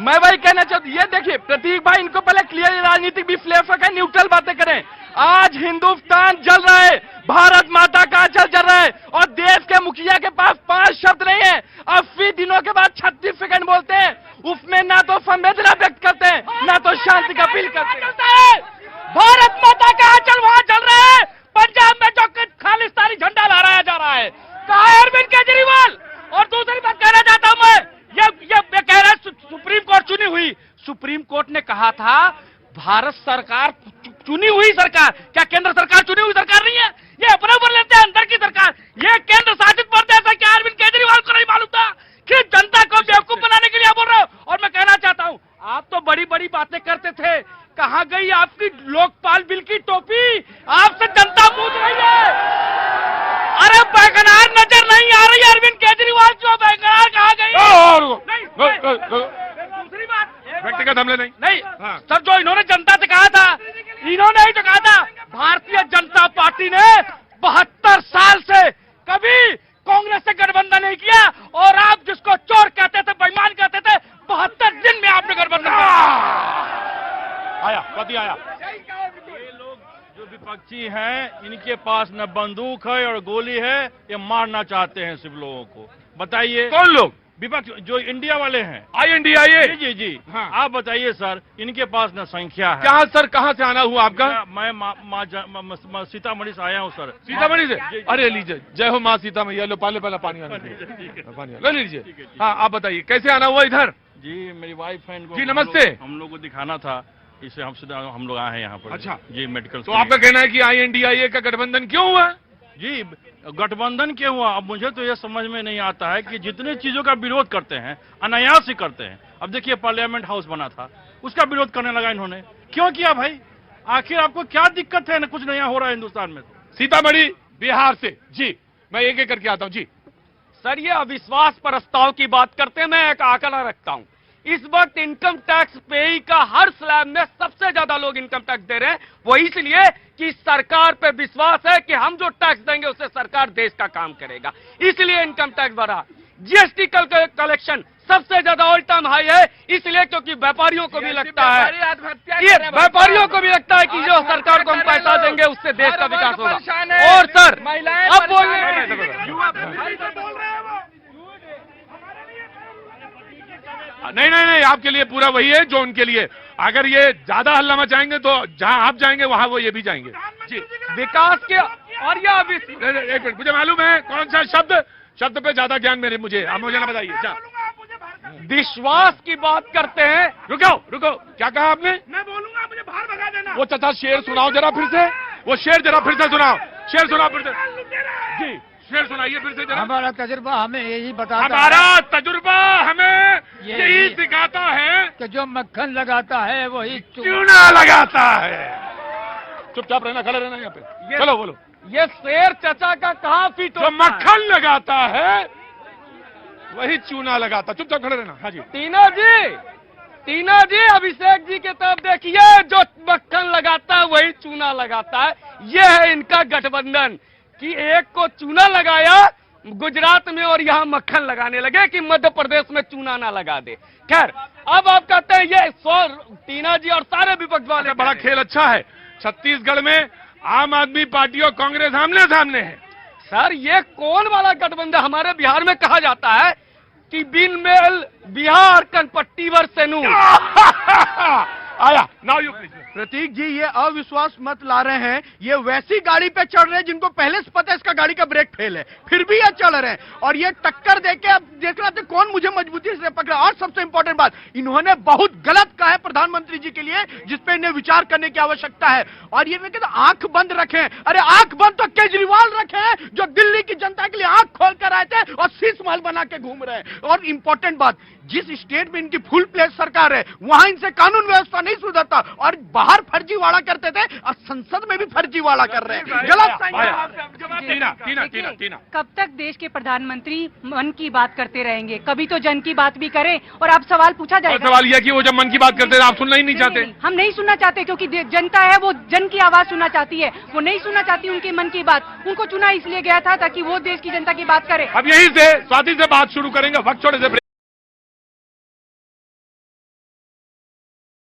मैं वही कहना चाहता हूँ, ये देखिए प्रतीक भाई, इनको पहले क्लियर राजनीतिक भी फ्लेवर का न्यूट्रल बातें करें। आज हिंदुस्तान जल रहा है, भारत माता का आंचल जल रहा है, और देश के मुखिया के पास 5 शब्द नहीं है, 80 दिनों के बाद 36 सेकंड बोलते हैं, उसमें ना तो संवेदना व्यक्त करते हैं, ना तो शांति का अपील करते हैं। भारत माता का आंचल वहां चल रहा है, पंजाब में जो खालिस्तानी झंडा लहराया जा रहा है। कहा है अरविंद केजरीवाल? और दूसरी बात कहना चाहता हूं मैं, ये कह रहा है सुप्रीम कोर्ट चुनी हुई। सुप्रीम कोर्ट ने कहा था भारत सरकार चुनी हुई सरकार, क्या केंद्र सरकार चुनी हुई सरकार नहीं है? ये अपने ऊपर लेते हैं अंदर की सरकार। ये केंद्र शासित प्रदेश है, क्या अरविंद केजरीवाल को नहीं मालूम था कि जनता को बेवकूफ बनाने के लिए बोल रहे हो? और मैं कहना चाहता हूं, आप तो बड़ी बड़ी बातें करते थे, कहां गई आपकी लोकपाल बिल की टोपी? आपसे जनता पूछ रही है। अरे बैगनार नजर नहीं आ रही अरविंद केजरीवाल की, बैगनार कहां गई? दूसरी बात, व्यक्तिगत हमले नहीं हाँ। सर, जो इन्होंने जनता से कहा था, इन्होंने ही तो कहा था, भारतीय जनता पार्टी ने 72 साल से कभी कांग्रेस से गठबंधन नहीं किया, और आप जिसको चोर कहते थे, बेईमान कहते थे, 72 दिन में आपने गठबंधन आया, पति आया। ये लोग जो विपक्षी हैं, इनके पास न बंदूक है और गोली है, ये मारना चाहते हैं सिर्फ लोगों को। बताइए कौन लोग? विपक्ष जो इंडिया वाले हैं। INDIA? जी जी, हाँ। आप बताइए सर, इनके पास न संख्या है। क्या सर, कहाँ से आना हुआ आपका? मैं सीतामढ़ी से आया हूँ सर। सीतामढ़ी से? जी। अरे लीजिए, जय हो माँ सीता मैया। लो पहले पानी आना चाहिए, पानी ले लीजिए। हाँ, आप बताइए कैसे आना हुआ इधर? जी, मेरी वाइफ है, इनको जी, नमस्ते। हम लोग को दिखाना था, इसे हम लोग आए हैं यहाँ पर। अच्छा जी, मेडिकल। तो आपका कहना है कि INDIA का गठबंधन क्यों हुआ? जी, गठबंधन क्यों हुआ? अब मुझे तो ये समझ में नहीं आता है कि जितने चीजों का विरोध करते हैं, अनायास ही करते हैं। अब देखिए, पार्लियामेंट हाउस बना था, उसका विरोध करने लगा इन्होंने। क्यों किया भाई? आखिर आपको क्या दिक्कत है? कुछ नया हो रहा है हिंदुस्तान में। सीतामढ़ी बिहार से। जी, मैं एक एक करके आता हूँ। जी सर, ये अविश्वास प्रस्ताव की बात करते हैं। मैं एक आंकड़ा रखता हूं, इस वक्त इनकम टैक्स पेई का हर स्लैब में सबसे ज्यादा लोग इनकम टैक्स दे रहे हैं। वो इसलिए कि सरकार पे विश्वास है कि हम जो टैक्स देंगे उससे सरकार देश का काम करेगा, इसलिए इनकम टैक्स बढ़ा। GST कलेक्शन सबसे ज्यादा ऑल टाइम हाई है, इसलिए क्योंकि व्यापारियों को भी लगता है, ये व्यापारियों को भी लगता है कि जो सरकार को हम पैसा देंगे उससे देश का विकास होगा। और सर, अब नहीं, आपके लिए पूरा वही है जो उनके लिए। अगर ये ज्यादा हल्ला मचाएंगे तो जहां आप जाएंगे वहां वो ये भी जाएंगे। जी, विकास के, और ये अभी एक मिनट, मुझे मालूम है कौन सा शब्द पे ज्यादा ज्ञान मुझे ना बताइए। विश्वास की बात करते हैं। रुको, क्या कहा आपने? मैं बोलूंगा, मुझे बाहर भगा देना। वो चाचा शेर सुनाओ जरा फिर से, वो शेर जरा फिर से सुनाओ, शेर सुनाओ फिर से। जी, शेर सुनाइए फिर से जरा। हमारा तजुर्बा हमें यही बताता हमारा तजुर्बा हमें यही सिखाता है कि जो मक्खन लगाता है वही चूना लगाता है। चुपचाप रहना, खड़े रहना यहाँ पे। चलो बोलो। ये शेर चचा का कहाँ फिट जो मक्खन लगाता है वही चूना लगाता। चुपचाप खड़े रहना। हाँ जी। टीना जी, अभिषेक जी के तरफ देखिए, जो मक्खन लगाता है वही चूना लगाता है। ये है इनका गठबंधन कि एक को चूना लगाया गुजरात में और यहाँ मक्खन लगाने लगे कि मध्य प्रदेश में चूना ना लगा दे। खैर, अब आप कहते हैं ये टीना जी और सारे विपक्ष वाले। बड़ा खेल अच्छा है। छत्तीसगढ़ में आम आदमी पार्टी और कांग्रेस आमने सामने है। सर, ये कौन वाला गठबंधन? हमारे बिहार में कहा जाता है कि बिन मेल बिहार कनपट्टी वर सेनू। आया, नाउ यू प्लीज। प्रतीक जी, ये अविश्वास मत ला रहे हैं, ये वैसी गाड़ी पे चढ़ रहे हैं जिनको पहले से पता है इसका गाड़ी का ब्रेक फेल है, फिर भी ये चढ़ रहे हैं। और ये टक्कर देके अब देख रहे थे कौन मुझे मजबूती से पकड़ा। और सबसे इंपॉर्टेंट बात, इन्होंने बहुत गलत कहा है प्रधानमंत्री जी के लिए, जिसपे इन्हें विचार करने की आवश्यकता है। और ये कहते आंख बंद रखें। अरे आंख बंद तो केजरीवाल रखे, जो दिल्ली की जनता के लिए आंख खोल कर आए थे और शीश महल बना के घूम रहे हैं। और इंपॉर्टेंट बात, जिस स्टेट में इनकी फुल प्लेज सरकार है वहां इनसे कानून व्यवस्था नहीं सुधरता, और बाहर फर्जीवाड़ा करते थे और संसद में भी फर्जीवाड़ा कर रहे हैं। गलत। टीना, कब तक देश के प्रधानमंत्री मन की बात करते रहेंगे? कभी तो जन की बात भी करें। और आप सवाल पूछा जाएगा। सवाल यह कि वो जब मन की बात करते हैं आप सुनना ही नहीं चाहते। हम नहीं सुनना चाहते, क्योंकि जनता है वो जन की आवाज सुनना चाहती है, वो नहीं सुनना चाहती उनके मन की बात। उनको चुना इसलिए गया था ताकि वो देश की जनता की बात करे। अब यहीं से स्वाति से बात शुरू करेंगे, वक्त छोड़े से।